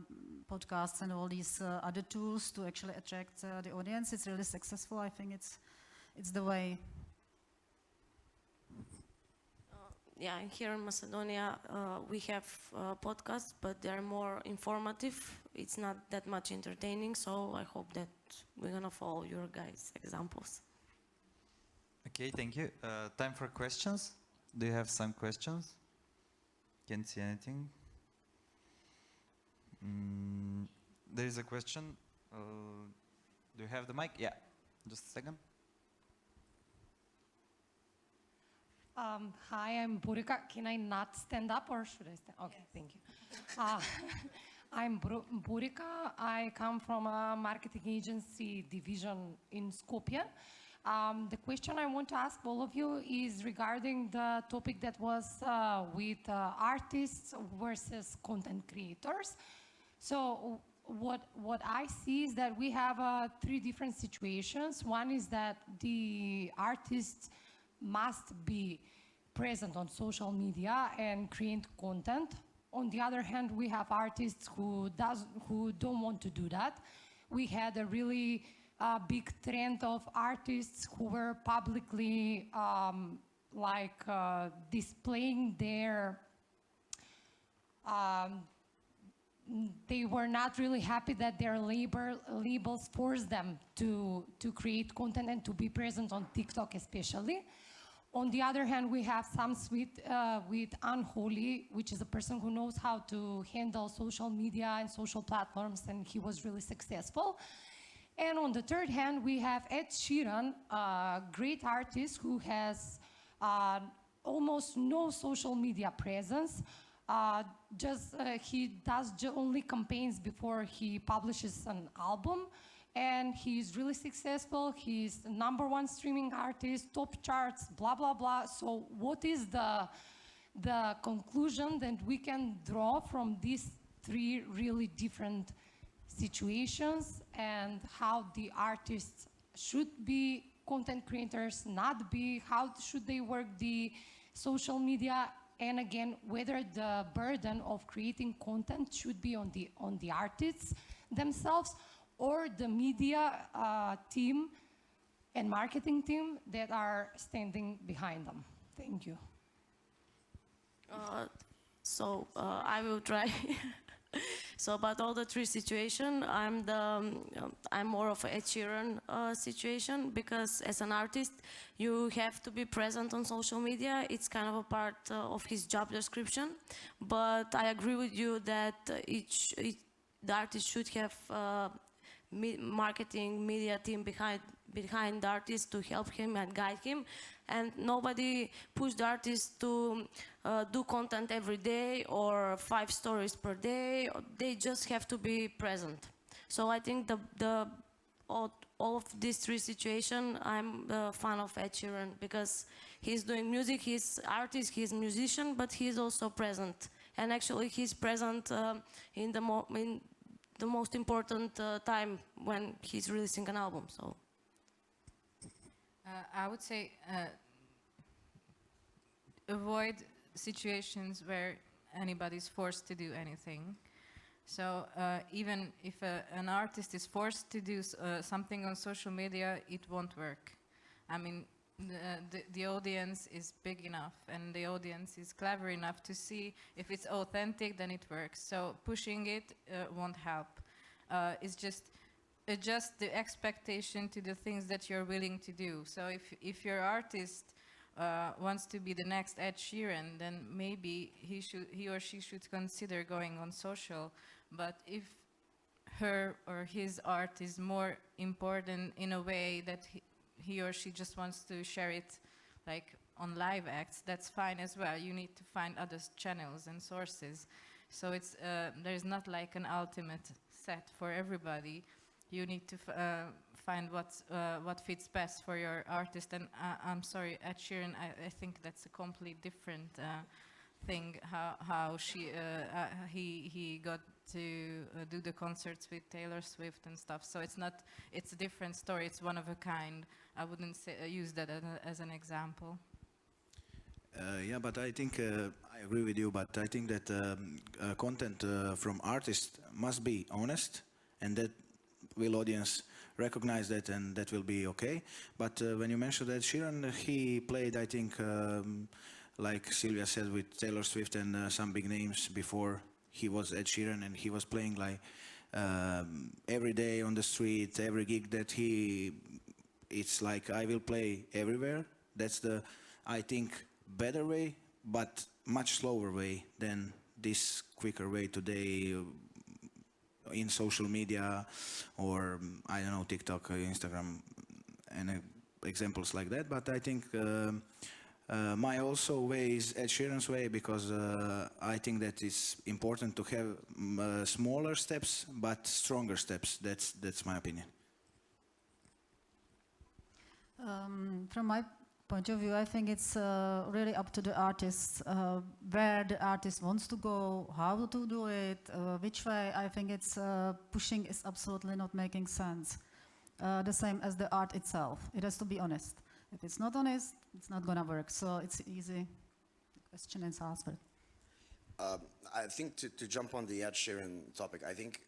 podcasts and all these other tools to actually attract the audience. It's really successful. I think it's the way. Yeah, here in Macedonia, we have podcasts, but they're more informative. It's not that much entertaining, so I hope that we're gonna follow your guys' examples. Okay, thank you. Time for questions. Do you have some questions? Can't see anything. There is a question. Do you have the mic? Yeah, just a second. Hi, I'm Burika. Can I not stand up or should I stand? Okay, yes. Thank you. I'm Burika. I come from a marketing agency division in Skopje. The question I want to ask all of you is regarding the topic that was with artists versus content creators. So what I see is that we have 3 different situations. One is that the artists must be present on social media and create content. On the other hand, we have artists who don't want to do that. We had a really big trend of artists who were publicly displaying their they were not really happy that their labels forced them to create content and to be present on TikTok especially. On the other hand, we have some with Unholy, which is a person who knows how to handle social media and social platforms, and he was really successful. And on the third hand, we have Ed Sheeran, a great artist who has almost no social media presence. He does only campaigns before he publishes an album, and he's really successful. He's the #1 streaming artist, top charts, blah blah blah. So what is the conclusion that we can draw from these 3 really different situations, and how the artists should be content creators, not be? How should they work the social media? And again, whether the burden of creating content should be on the artists themselves or the media team and marketing team that are standing behind them. Thank you. I will try. So about all the 3 situations, I'm more of a Ed Sheeran situation, because as an artist, you have to be present on social media. It's kind of a part of his job description. But I agree with you that the artist should have marketing media team behind the artist to help him and guide him, and nobody pushed the artist to do content every day or 5 stories per day. They just have to be present. So I think all of these 3 situations, I'm a fan of Ed Sheeran, because he's doing music, he's artist, he's musician, but he's also present, and actually he's present in the most important time when he's releasing an album. So I would say avoid situations where anybody's forced to do anything. So even if an artist is forced to do something on social media, it won't work. I mean, the audience is big enough and the audience is clever enough to see if it's authentic, then it works. So pushing it won't help. It's just adjust the expectation to the things that you're willing to do. So if your artist wants to be the next Ed Sheeran, then maybe he or she should consider going on social. But if her or his art is more important in a way that he or she just wants to share it like on live acts, that's fine as well. You need to find other channels and sources. So it's there's not like an ultimate set for everybody. you need to find what fits best for your artist. And I'm sorry, Ed Sheeran, I think that's a completely different thing. How he got to do the concerts with Taylor Swift and stuff. So it's a different story. It's one of a kind. I wouldn't use that as an example. Yeah, but I think I agree with you. But I think that content from artists must be honest, and that will audience recognize that, and that will be okay. But when you mentioned Ed Sheeran, he played, I think, like Szilvia said, with Taylor Swift and some big names before he was Ed Sheeran, and he was playing like every day on the street, every gig that it's like I will play everywhere. That's the, I think, better way, but much slower way than this quicker way today in social media, or I don't know, TikTok, Instagram, and examples like that. But I think my also way is Ed Sheeran's way, because I think that it's important to have smaller steps but stronger steps. That's my opinion. From my point of view, I think it's really up to the artists, where the artist wants to go, how to do it, which way. I think it's pushing is absolutely not making sense. The same as the art itself. It has to be honest. If it's not honest, it's not gonna work. So it's easy. The question is answered. I think to jump on the Ed Sheeran topic, I think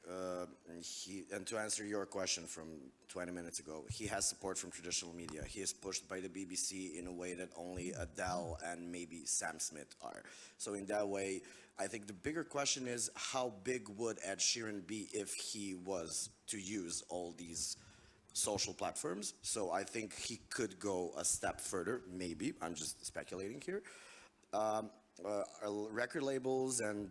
and to answer your question from 20 minutes ago, he has support from traditional media. He is pushed by the BBC in a way that only Adele and maybe Sam Smith are. So in that way, I think the bigger question is, how big would Ed Sheeran be if he was to use all these social platforms? So I think he could go a step further, maybe. I'm just speculating here. Record labels and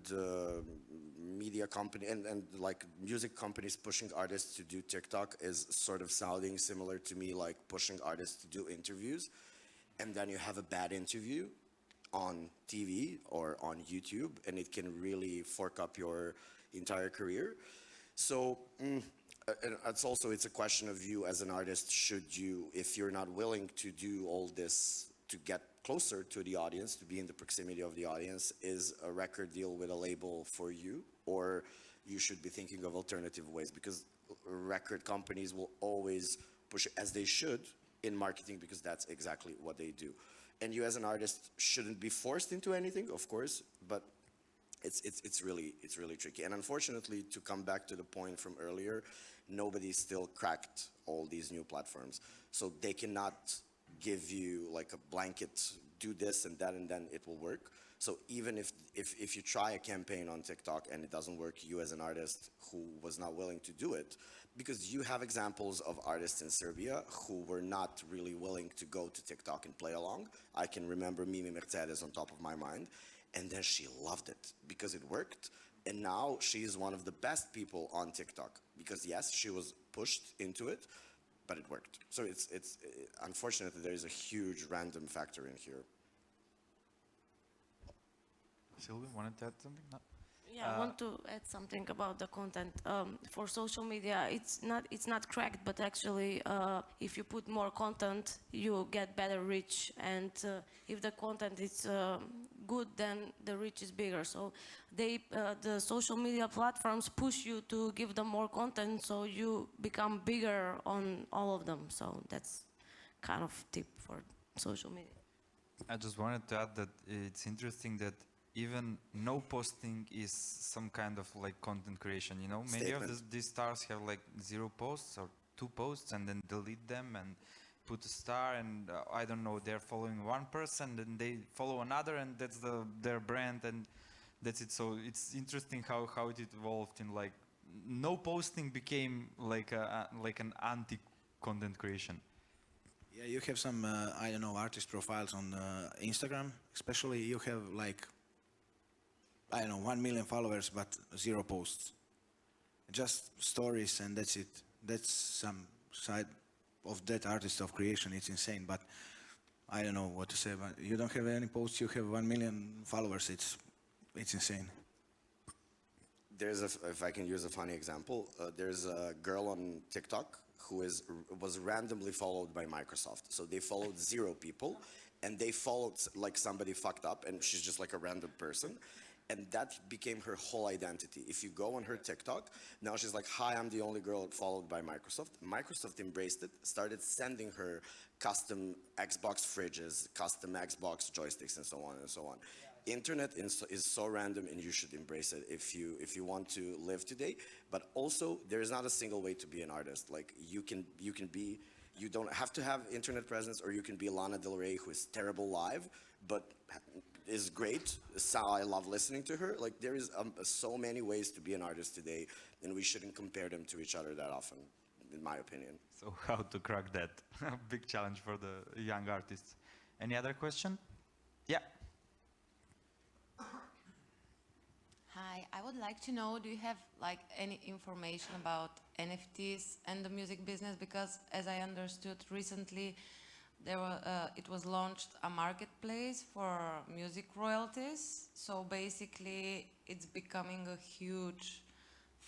media company and like music companies pushing artists to do TikTok is sort of sounding similar to me like pushing artists to do interviews, and then you have a bad interview on TV or on YouTube, and it can really fork up your entire career. So and it's a question of you as an artist. Should you, if you're not willing to do all this to get closer to the audience, to be in the proximity of the audience, is a record deal with a label for you? Or you should be thinking of alternative ways, because record companies will always push, as they should, in marketing, because that's exactly what they do. And you as an artist shouldn't be forced into anything, of course, but it's really tricky. And unfortunately, to come back to the point from earlier, nobody still cracked all these new platforms. So they cannot give you like a blanket, do this and that, and then it will work. So even if you try a campaign on TikTok and it doesn't work, you as an artist who was not willing to do it, because you have examples of artists in Serbia who were not really willing to go to TikTok and play along. I can remember Mimi Mercedes on top of my mind, and then she loved it because it worked. And now she is one of the best people on TikTok, because yes, she was pushed into it, but it worked. So it's unfortunately, there is a huge random factor in here. Szilvia, wanted to add something? No? Yeah, I want to add something about the content. For social media, it's not cracked, but actually, if you put more content, you get better reach. And if the content is good, then the reach is bigger. So the social media platforms push you to give them more content, so you become bigger on all of them. So that's kind of tip for social media. I just wanted to add that it's interesting that even no posting is some kind of like content creation, you know? Many of these stars have like 0 posts or 2 posts and then delete them and put a star, and I don't know, they're following one person, then they follow another, and that's their brand, and that's it. So it's interesting how it evolved in like no posting became like an anti-content creation. Yeah, you have some, I don't know, artist profiles on Instagram, especially. You have like, I don't know, 1 million followers, but 0 posts. Just stories, and that's it. That's some side of that artist of creation. It's insane, but I don't know what to say. But you don't have any posts, you have 1 million followers. It's insane. if I can use a funny example, there's a girl on TikTok who was randomly followed by Microsoft. So they followed 0 people, and they followed like somebody fucked up, and she's just like a random person. And that became her whole identity. If you go on her TikTok, now she's like, hi, I'm the only girl followed by Microsoft. Microsoft embraced it, started sending her custom Xbox fridges, custom Xbox joysticks, and so on and so on. Internet is so random, and you should embrace it if you want to live today. But also, there is not a single way to be an artist. Like you don't have to have internet presence, or you can be Lana Del Rey, who is terrible live, but is great. I love listening to her. Like there is so many ways to be an artist today, and we shouldn't compare them to each other that often, in my opinion. So how to crack that? Big challenge for the young artists. Any other question? Yeah. Hi, I would like to know, do you have like any information about NFTs and the music business? Because as I understood recently, it was launched a marketplace for music royalties. So basically, it's becoming a huge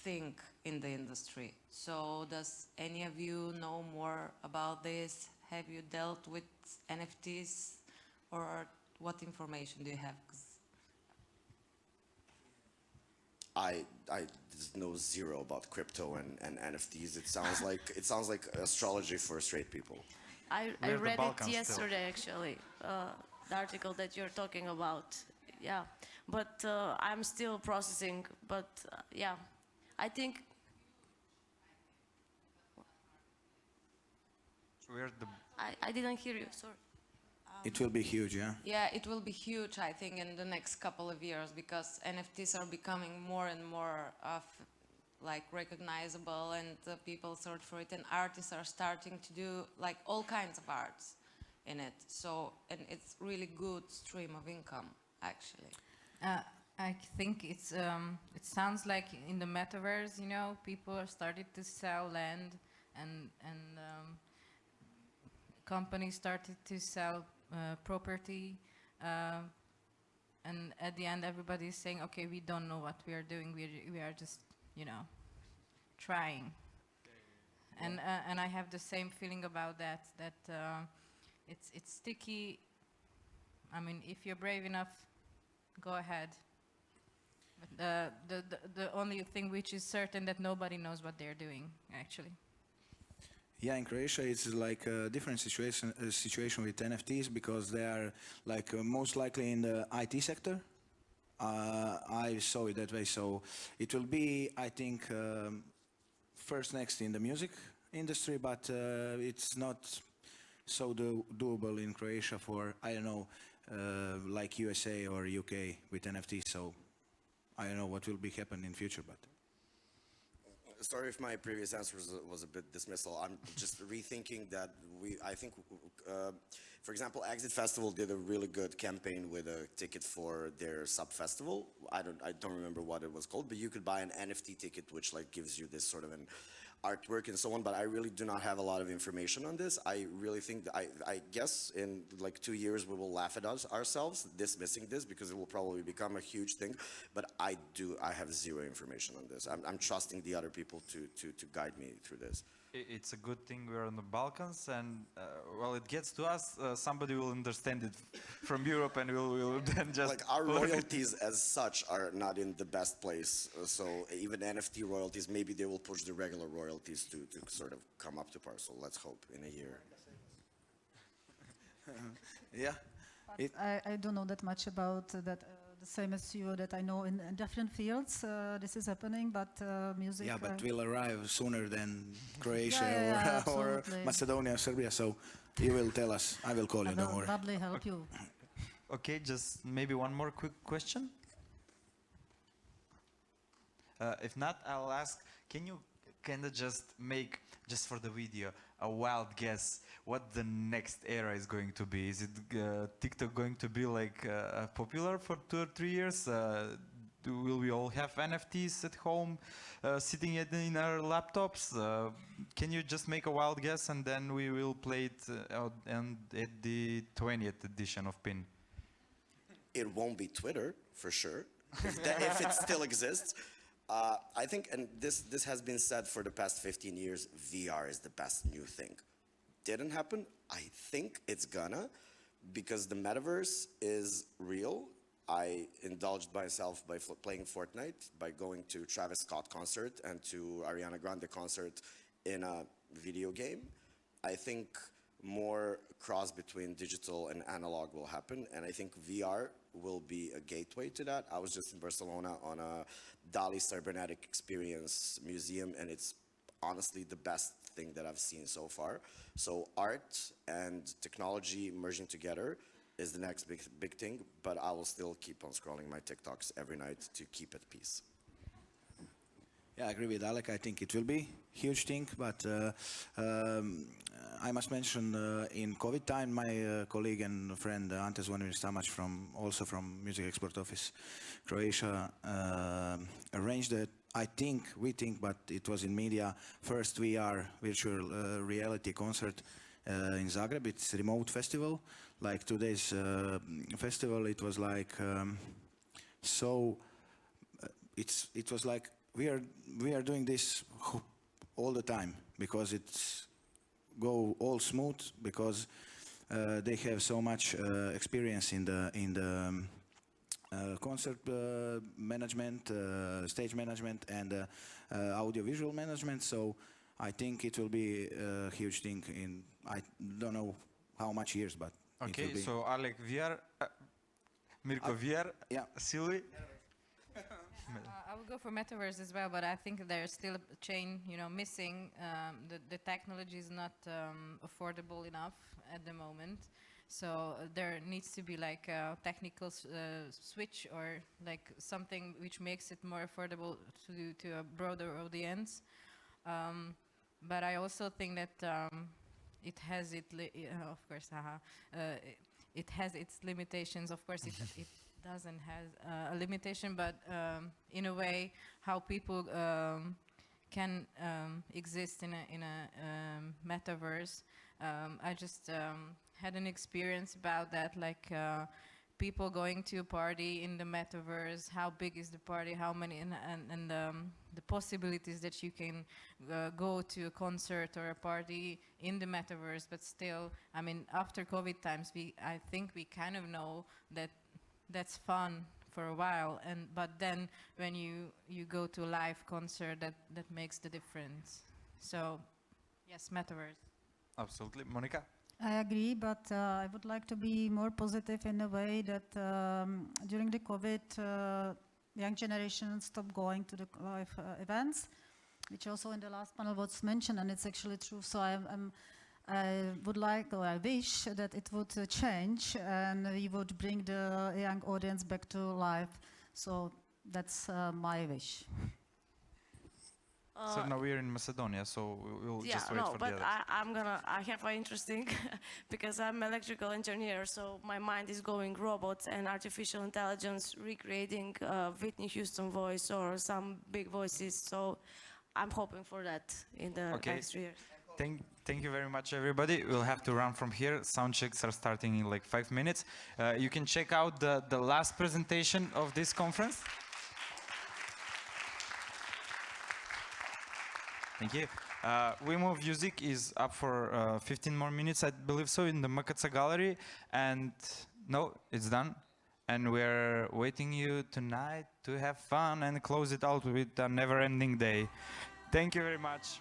thing in the industry. So does any of you know more about this? Have you dealt with NFTs, or what information do you have? I know 0 about crypto and NFTs. It sounds like astrology for straight people. I We're the read it Balkans yesterday, actually, the article that you're talking about. Yeah, but I'm still processing. But yeah, I think I didn't hear you. Sorry. It will be huge, yeah? Yeah, it will be huge, I think, in the next couple of years, because NFTs are becoming more and more like recognizable, and people search for it, and artists are starting to do like all kinds of arts in it. So, and it's really good stream of income, actually. I think it sounds like in the metaverse, you know, people are started to sell land, and companies started to sell property, and at the end everybody is saying, okay, we don't know what we are doing, we are just, you know, trying. And I have the same feeling about that it's sticky. I mean, if you're brave enough, go ahead. But the only thing which is certain, that nobody knows what they're doing, actually. Yeah, in Croatia it's like a different situation with NFTs, because they are like most likely in the IT sector. I saw it that way, so it will be, I think, first next in the music industry, but it's not so doable in Croatia for, I don't know, like USA or UK with NFTs. So I don't know what will be happening in future, but. Sorry if my previous answer was a bit dismissal. I'm just rethinking that I think, for example, Exit Festival did a really good campaign with a ticket for their sub-festival. I don't remember what it was called, but you could buy an NFT ticket, which like gives you this sort of an artwork and so on, but I really do not have a lot of information on this. I really think that I guess in like 2 years we will laugh at ourselves dismissing this, because it will probably become a huge thing, but I have 0 information on this. I'm trusting the other people to guide me through this. It's a good thing we're in the Balkans, and well, it gets to us. Somebody will understand it from Europe, and we'll then just like our royalties as such are not in the best place. So even NFT royalties, maybe they will push the regular royalties to sort of come up to par. So let's hope in a year. Yeah. I don't know that much about that. The same as you, that I know in different fields this is happening, but music. Yeah, but will arrive sooner than Croatia or Macedonia, Serbia. So you will tell us. I will call you. Don't worry. Probably help you. Okay, just maybe one more quick question. If not, I'll ask, can you kind of just make, just for the video, a wild guess what the next era is going to be? Is it TikTok going to be like popular for 2 or 3 years? Will we all have NFTs at home, sitting in our laptops? Can you just make a wild guess, and then we will play it at the 20th edition of PIN? It won't be Twitter, for sure, if it still exists. I think, and this has been said for the past 15 years, VR is the best new thing. Didn't happen. I think it's gonna, because the metaverse is real. I indulged myself by playing Fortnite, by going to Travis Scott concert and to Ariana Grande concert in a video game. I think more cross between digital and analog will happen, and I think VR will be a gateway to that. I was just in Barcelona on a Dali Cybernetic Experience museum, and it's honestly the best thing that I've seen so far. So art and technology merging together is the next big thing, but I will still keep on scrolling my TikToks every night to keep at peace. Yeah, I agree with Alek. I think it will be huge thing, but I must mention in COVID time, my colleague and friend Ante Zvonimir Stamac also from Music Export Office, Croatia, arranged it. We think, but it was in media, first VR virtual reality concert in Zagreb. It's a remote festival, like 2 days festival. It was like it was like we are doing this all the time because it's go all smooth because they have so much experience in the concert management, stage management, and audio-visual management. So I think it will be a huge thing in, I don't know how much years, but Okay, it will be. so Alek VR, Mirko VR, yeah. Szilvi? I would go for metaverse as well, but I think there's still a chain, missing. The technology is not affordable enough at the moment. So there needs to be like a technical switch or like something which makes it more affordable to a broader audience. But I also think that it has of course, it has its limitations. Of course, it doesn't have a limitation, but in a way, how people can exist in a metaverse. I just had an experience about that, like people going to a party in the metaverse. How big is the party? How many and the possibilities that you can go to a concert or a party in the metaverse. But still, I mean, after COVID times, I think we kind of know that that's fun for a while, but then when you go to a live concert, that makes the difference. So yes, metaverse. Absolutely. Monika? I agree, but I would like to be more positive in a way that during the COVID, young generation stopped going to the live events, which also in the last panel was mentioned, and it's actually true. So I would like, or I wish that it would change and we would bring the young audience back to life. So that's my wish. So now we're in Macedonia, so we'll just wait for the others. I have an interesting, because I'm electrical engineer, so my mind is going robots and artificial intelligence recreating Whitney Houston voice or some big voices. So I'm hoping for that in the next year. Thank you very much, everybody. We'll have to run from here. Sound checks are starting in like 5 minutes. You can check out the last presentation of this conference. Thank you. We Move Music is up for 15 more minutes, I believe so, in the Makaca Gallery. And no, it's done. And we're waiting you tonight to have fun and close it out with a never-ending day. Thank you very much.